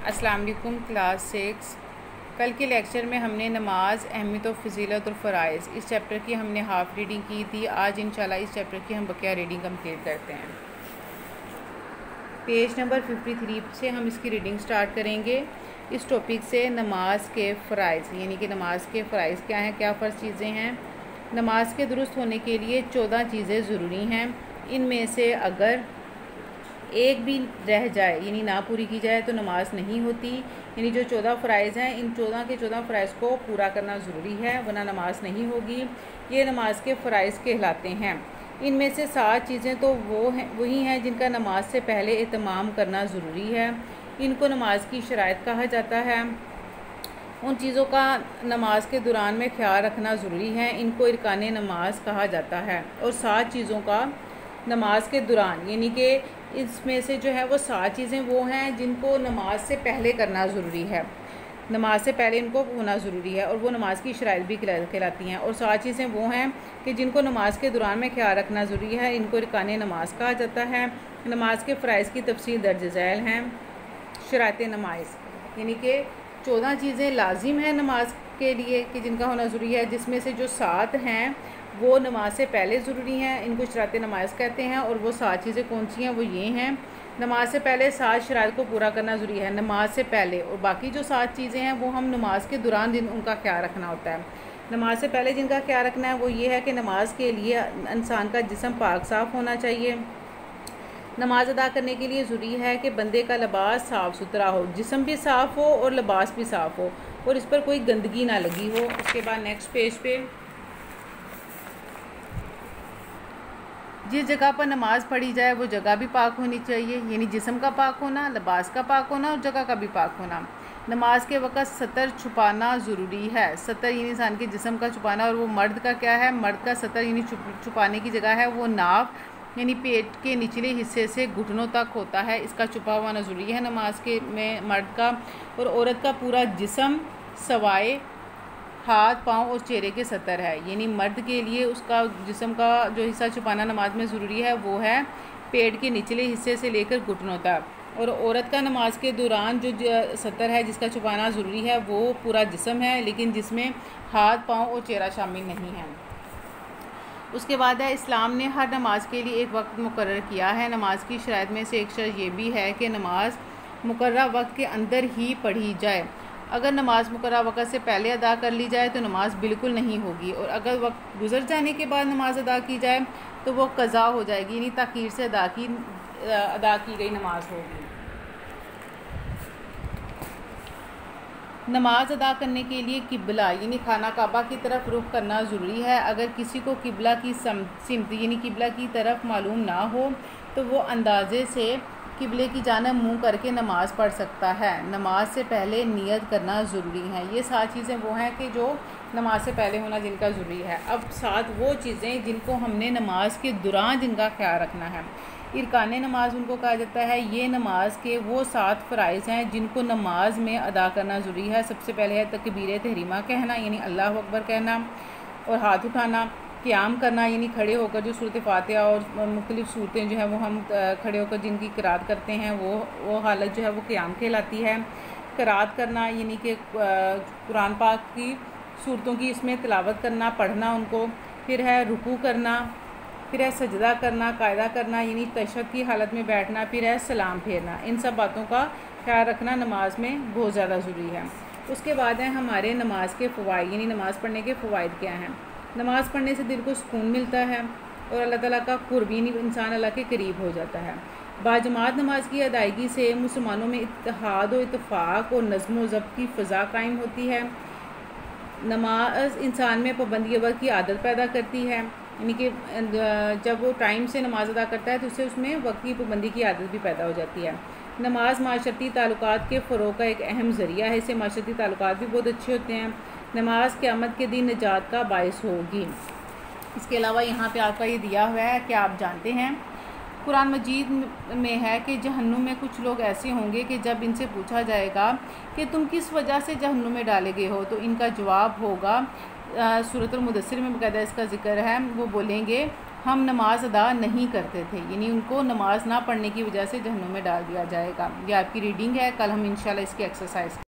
السلام علیکم کلاس 6۔ کل کے لیکچر میں ہم نے نماز، اہمیت و فضیلت اور فرائض اس چیپٹر کی ہم نے ہاف ریڈنگ کی تھی۔ آج انشاءاللہ اس چیپٹر کی ہم بقیہ ریڈنگ کمپلیٹ کرتے ہیں۔ پیج نمبر 53 سے ہم اس کی ریڈنگ سٹارٹ کریں گے۔ اس ٹاپک سے نماز کے فرائض، یعنی کہ نماز کے فرائض کیا ہیں، کیا فرض چیزیں ہیں۔ نماز کے درست ہونے کے لیے 14 چیزیں ضروری ہیں۔ ان میں سے اگر ایک بھی رہ جائے یعنی نہ پوری کی جائے تو نماز نہیں ہوتی۔ یعنی جو 14 فرائض ہیں، ان 14 کے 14 فرائض کو پورا کرنا ضروری ہے، ورنہ نماز نہیں ہوگی۔ یہ نماز کے فرائض کہلاتے ہیں۔ ان میں سے 7 چیزیں تو وہی ہیں جن کا نماز سے پہلے اہتمام کرنا ضروری ہے۔ ان کو نماز کی شرائط کہا جاتا ہے۔ ان چیزوں کا نماز کے دوران میں خیال رکھنا ضروری ہے، ان کو ارکان نماز کہا جاتا ہے۔ اور 7 چیزوں کا نماز کے دوران، یعنی کہ اس میں سے جو ہے وہ 7 چیزیں وہ ہیں جن کو نماز سے پہلے کرنا ضروری ہے، نماز سے پہلے ان کو ہونا ضروری ہے، اور وہ نماز کی شرائط بھی کہلاتی ہیں۔ اور 7 چیزیں وہ ہیں کہ جن کو نماز کے دوران میں خیال رکھنا ضروری ہے، ان کو ارکان نماز کہا جاتا ہے۔ نماز کے فرائض کی تفصیل درج ذیل ہیں۔ شرائط نماز، یعنی کہ 14 چیزیں لازم ہیں نماز کے لیے کہ جن کا ہونا ضروری ہے، جس میں سے جو 7 ہیں وہ نماز سے پہلے ضروری ہیں، ان کو شرائط نماز کہتے ہیں۔ اور وہ 7 چیزیں کون سی ہیں، وہ یہ ہیں۔ نماز سے پہلے 7 شرائط کو پورا کرنا ضروری ہے، نماز سے پہلے۔ اور باقی جو 7 چیزیں ہیں وہ ہم نماز کے دوران ان کا خیال رکھنا ہوتا ہے۔ نماز سے پہلے جن کا خیال رکھنا ہے وہ یہ ہے کہ نماز کے لیے انسان کا جسم پاک صاف ہونا چاہیے۔ نماز ادا کرنے کے لیے ضروری ہے کہ بندے کا لباس صاف ستھرا ہو، جسم بھی صاف ہو اور لباس بھی صاف ہو، اور اس پر کوئی گندگی نہ لگی ہو۔ اس کے بعد نیکسٹ پیج پہ جس جگہ پر نماز پڑھی جائے وہ جگہ بھی پاک ہونی چاہیے، یعنی جسم کا پاک ہونا، لباس کا پاک ہونا اور جگہ کا بھی پاک ہونا۔ نماز کے وقت ستر چھپانا ضروری ہے۔ ستر یعنی انسان کے جسم کا چھپانا، اور وہ مرد کا کیا ہے، مرد کا ستر یعنی چھپانے کی جگہ ہے وہ ناف یعنی پیٹ کے نچلے حصے سے گھٹنوں تک ہوتا ہے، اس کا چھپا ہونا ضروری ہے نماز کے میں مرد کا۔ اور عورت کا پورا جسم سوائے ہاتھ، پاؤں اور چہرے کے ستر ہے، یعنی مرد کے لیے اس کا جسم کا جو حصہ چھپانا نماز میں ضروری ہے وہ ہے پیٹ کے نچلے حصے سے لے کر گھٹنوں تک۔ اور عورت کا نماز کے دوران جو ستر ہے جس کا چھپانا ضروری ہے وہ پورا جسم ہے، لیکن جس میں ہاتھ، پاؤں اور چہرہ شامل نہیں ہے۔ اس کے بعد ہے اسلام نے ہر نماز کے لیے ایک وقت مقرر کیا ہے۔ نماز کی شرائط میں سے ایک شرط یہ بھی ہے کہ نماز مقررہ وقت کے اندر ہی پڑھی جائے۔ اگر نماز مقررہ وقت سے پہلے ادا کر لی جائے تو نماز بالکل نہیں ہوگی، اور اگر وقت گزر جانے کے بعد نماز ادا کی جائے تو وہ قضا ہو جائے گی، یعنی تاخیر سے ادا کی گئی نماز ہوگی۔ نماز ادا کرنے کے لیے قبلہ یعنی خانہ کعبہ کی طرف رخ کرنا ضروری ہے۔ اگر کسی کو قبلہ کی سمت یعنی قبلہ کی طرف معلوم نہ ہو تو وہ اندازے سے قبلے کی جانب منہ کر کے نماز پڑھ سکتا ہے۔ نماز سے پہلے نیت کرنا ضروری ہے۔ یہ 7 چیزیں وہ ہیں کہ جو نماز سے پہلے ہونا جن کا ضروری ہے۔ اب 7 وہ چیزیں جن کو ہم نے نماز کے دوران جن کا خیال رکھنا ہے، ارکان نماز ان کو کہا جاتا ہے۔ یہ نماز کے وہ 7 فرائض ہیں جن کو نماز میں ادا کرنا ضروری ہے۔ سب سے پہلے ہے تکبیر تحریمہ کہنا یعنی اللہ اکبر کہنا، اور ہاتھ اٹھانا، قیام کرنا یعنی کھڑے ہو کر جو صورت فاتحہ اور مختلف صورتیں جو ہیں وہ ہم کھڑے ہو کر جن کی قرات کرتے ہیں وہ حالت جو ہے وہ قیام کہلاتی ہے۔ قرات کرنا یعنی کہ قرآن پاک کی صورتوں کی اس میں تلاوت کرنا، پڑھنا ان کو۔ پھر ہے رکوع کرنا، پھر ہے سجدہ کرنا، قاعدہ کرنا یعنی تشہد کی حالت میں بیٹھنا، پھر ہے سلام پھیرنا۔ ان سب باتوں کا خیال رکھنا نماز میں بہت زیادہ ضروری ہے۔ اس کے بعد ہے ہمارے نماز کے فوائد، یعنی نماز پڑھنے کے فوائد کیا ہیں۔ نماز پڑھنے سے دل کو سکون ملتا ہے اور اللہ تعالیٰ کا قرب یعنی انسان اللہ کے قریب ہو جاتا ہے۔ باجماعت نماز کی ادائیگی سے مسلمانوں میں اتحاد و اتفاق اور نظم و ضبط کی فضا قائم ہوتی ہے۔ نماز انسان میں پابندی وقت کی عادت پیدا کرتی ہے، یعنی کہ جب وہ ٹائم سے نماز ادا کرتا ہے تو اس میں وقت کی پابندی کی عادت بھی پیدا ہو جاتی ہے۔ نماز معاشرتی تعلقات کے فروغ کا ایک اہم ذریعہ ہے، اس سے معاشرتی تعلقات بھی بہت اچھے ہوتے ہیں۔ نماز قیامت کے دن نجات کا باعث ہوگی۔ اس کے علاوہ یہاں پہ آپ کا یہ دیا ہوا ہے کہ آپ جانتے ہیں قرآن مجید میں ہے کہ جہنم میں کچھ لوگ ایسے ہوں گے کہ جب ان سے پوچھا جائے گا کہ تم کس وجہ سے جہنم میں ڈالے گئے ہو تو ان کا جواب ہوگا، سورۃ المدثر میں باقاعدہ اس کا ذکر ہے، وہ بولیں گے ہم نماز ادا نہیں کرتے تھے، یعنی ان کو نماز نہ پڑھنے کی وجہ سے جہنم میں ڈال دیا جائے گا۔ یہ آپ کی ریڈنگ ہے، کل ہم انشاءاللہ اس کی ایکسرسائز